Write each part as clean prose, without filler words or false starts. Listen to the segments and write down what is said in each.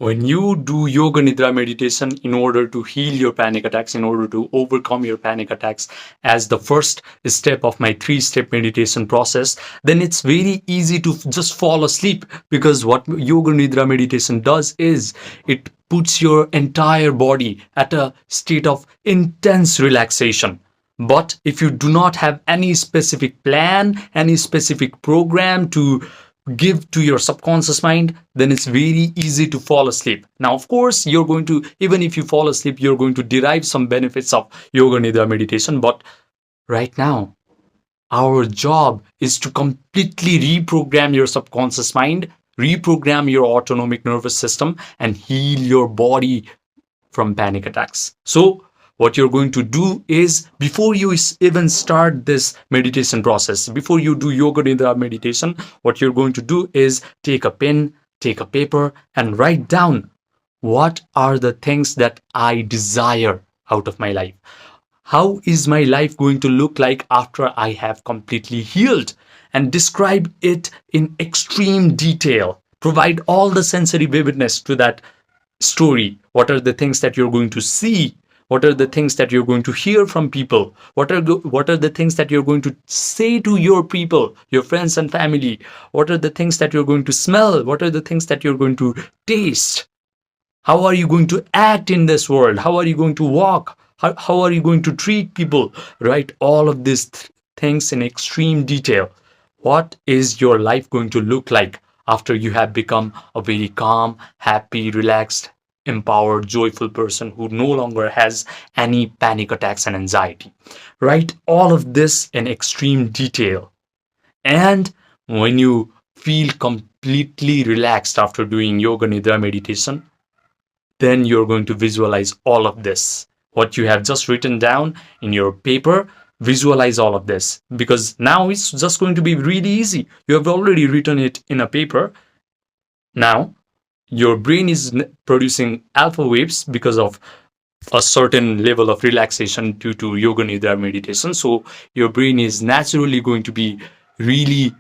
When you do yoga nidra meditation in order to heal your panic attacks, in order to overcome your panic attacks, as the first step of my 3-step meditation process, then it's very easy to just fall asleep, because what yoga nidra meditation does is it puts your entire body at a state of intense relaxation. But if you do not have any specific plan, any specific program to give to your subconscious mind, then it's very easy to fall asleep. Now, of course, you're going to, even if you fall asleep, you're going to derive some benefits of yoga nidra meditation. But right now, our job is to completely reprogram your subconscious mind, reprogram your autonomic nervous system, and heal your body from panic attacks. So, what you're going to do is, before you even start this meditation process, before you do yoga nidra meditation, what you're going to do is take a pen, take a paper, and write down what are the things that I desire out of my life. How is my life going to look like after I have completely healed? And describe it in extreme detail. Provide all the sensory vividness to that story. What are the things that you're going to see? What are the things that you're going to hear from people? What are the things that you're going to say to your people, your friends and family? What are the things that you're going to smell? What are the things that you're going to taste? How are you going to act in this world? How are you going to walk? How are you going to treat people? Write all of these things in extreme detail. What is your life going to look like after you have become a very calm, happy, relaxed, empowered, joyful person who no longer has any panic attacks and anxiety? Write all of this in extreme detail. And when you feel completely relaxed after doing yoga nidra meditation, then you're going to visualize all of this. What you have just written down in your paper, visualize all of this, because now it's just going to be really easy. You have already written it in a paper. Now your brain is producing alpha waves because of a certain level of relaxation due to yoga nidra meditation. So your brain is naturally going to be really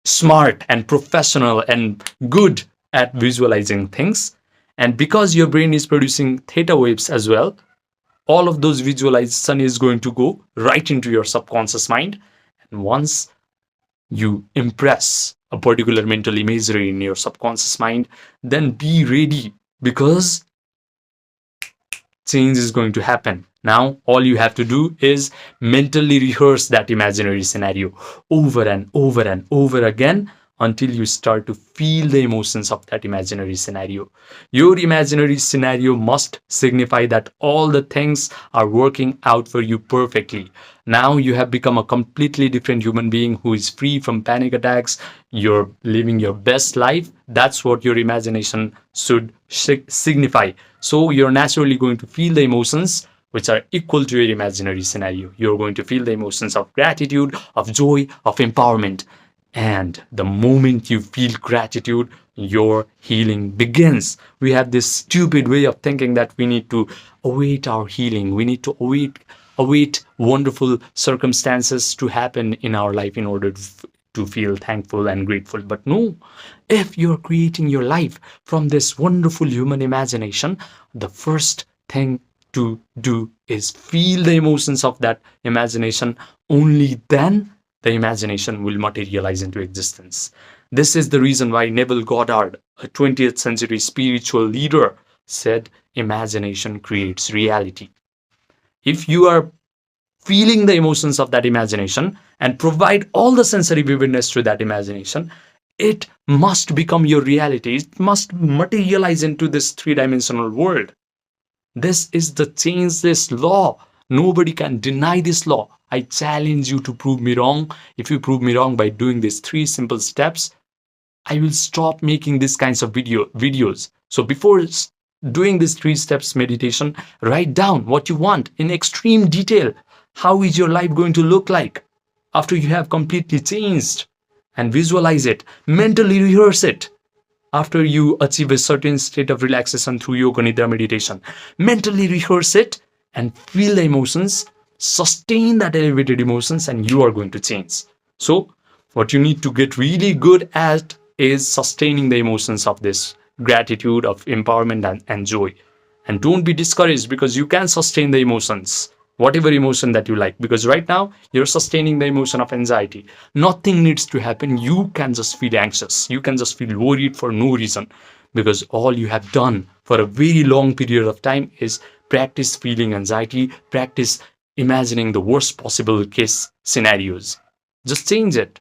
smart and professional and good at visualizing things. And because your brain is producing theta waves as well, all of those visualization is going to go right into your subconscious mind. And once you impress a particular mental imagery in your subconscious mind, then be ready, because change is going to happen. Now, all you have to do is mentally rehearse that imaginary scenario over and over and over again until you start to feel the emotions of that imaginary scenario. Your imaginary scenario must signify that all the things are working out for you perfectly. Now you have become a completely different human being who is free from panic attacks. You're living your best life. That's what your imagination should signify. So you're naturally going to feel the emotions which are equal to your imaginary scenario. You're going to feel the emotions of gratitude, of joy, of empowerment. And the moment you feel gratitude, your healing begins. We have this stupid way of thinking that we need to await our healing. We need to await wonderful circumstances to happen in our life in order to feel thankful and grateful. But no, if you're creating your life from this wonderful human imagination, the first thing to do is feel the emotions of that imagination. Only then the imagination will materialize into existence. This is the reason why Neville Goddard, a 20th century spiritual leader, said imagination creates reality. If you are feeling the emotions of that imagination and provide all the sensory vividness to that imagination, it must become your reality. It must materialize into this three-dimensional world. This is the changeless law. Nobody can deny this law. I challenge you to prove me wrong. If you prove me wrong by doing these 3 simple steps, I will stop making these kinds of videos. So before doing this 3 steps meditation, write down what you want in extreme detail. How is your life going to look like after you have completely changed? And visualize it. Mentally rehearse it. After you achieve a certain state of relaxation through yoga nidra meditation, mentally rehearse it and feel the emotions, sustain that elevated emotions, and you are going to change. So what you need to get really good at is sustaining the emotions of this gratitude, of empowerment and joy. And don't be discouraged, because you can sustain the emotions, whatever emotion that you like, because right now you're sustaining the emotion of anxiety. Nothing needs to happen. You can just feel anxious, you can just feel worried for no reason, because all you have done for a very long period of time is practice feeling anxiety, practice imagining the worst possible case scenarios. Just change it.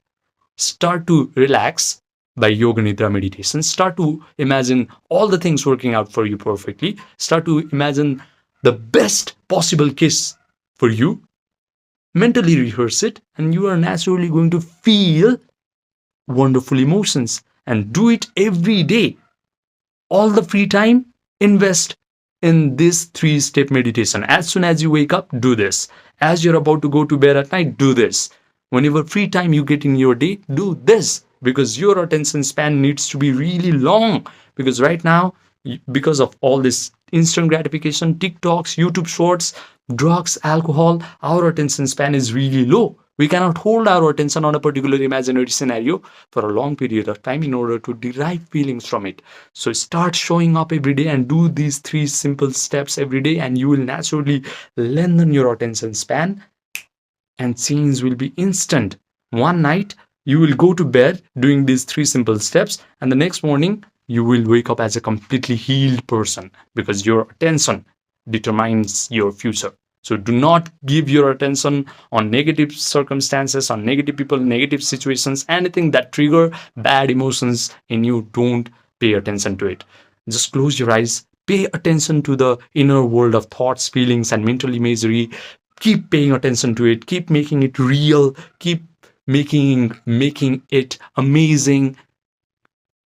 Start to relax by yoga nidra meditation. Start to imagine all the things working out for you perfectly. Start to imagine the best possible case for you. Mentally rehearse it, and you are naturally going to feel wonderful emotions. And do it every day. All the free time, invest in this 3-step meditation. As soon as you wake up, do this. As you're about to go to bed at night, do this. Whenever free time you get in your day, do this, because your attention span needs to be really long. Because right now, because of all this instant gratification, TikToks, YouTube shorts, drugs, alcohol, our attention span is really low. We cannot hold our attention on a particular imaginary scenario for a long period of time in order to derive feelings from it. So start showing up every day and do these 3 simple steps every day, and you will naturally lengthen your attention span, and change will be instant. One night you will go to bed doing these 3 simple steps, and the next morning you will wake up as a completely healed person, because your attention determines your future. So do not give your attention on negative circumstances, on negative people, negative situations, anything that trigger bad emotions in you. Don't pay attention to it. Just close your eyes, pay attention to the inner world of thoughts, feelings, and mental imagery. Keep paying attention to it, keep making it real, keep making it amazing.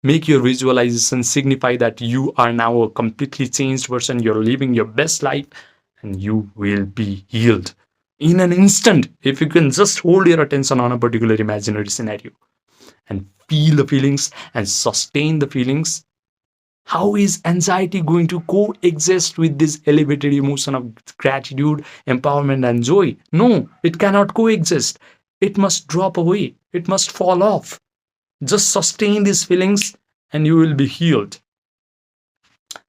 Make your visualization signify that you are now a completely changed person. You're living your best life, and you will be healed in an instant if you can just hold your attention on a particular imaginary scenario and feel the feelings and sustain the feelings. How is anxiety going to coexist with this elevated emotion of gratitude, empowerment, and joy? No, it cannot coexist. It must drop away. It must fall off. Just sustain these feelings and you will be healed.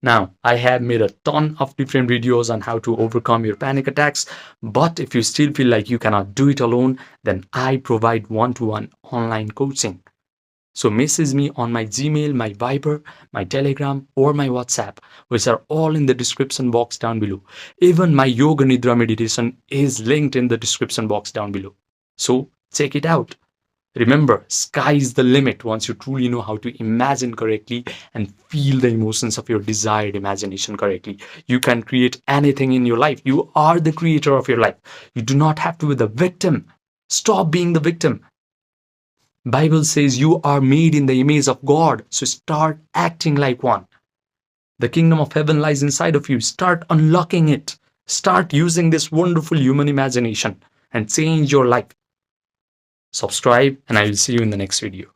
Now, I have made a ton of different videos on how to overcome your panic attacks, but if you still feel like you cannot do it alone, then I provide one-to-one online coaching. So message me on my Gmail, my Viber, my Telegram, or my WhatsApp, which are all in the description box down below. Even my Yoga Nidra meditation is linked in the description box down below. So check it out. Remember, sky is the limit once you truly know how to imagine correctly and feel the emotions of your desired imagination correctly. You can create anything in your life. You are the creator of your life. You do not have to be the victim. Stop being the victim. Bible says you are made in the image of God, so start acting like one. The kingdom of heaven lies inside of you. Start unlocking it. Start using this wonderful human imagination and change your life. Subscribe, and I will see you in the next video.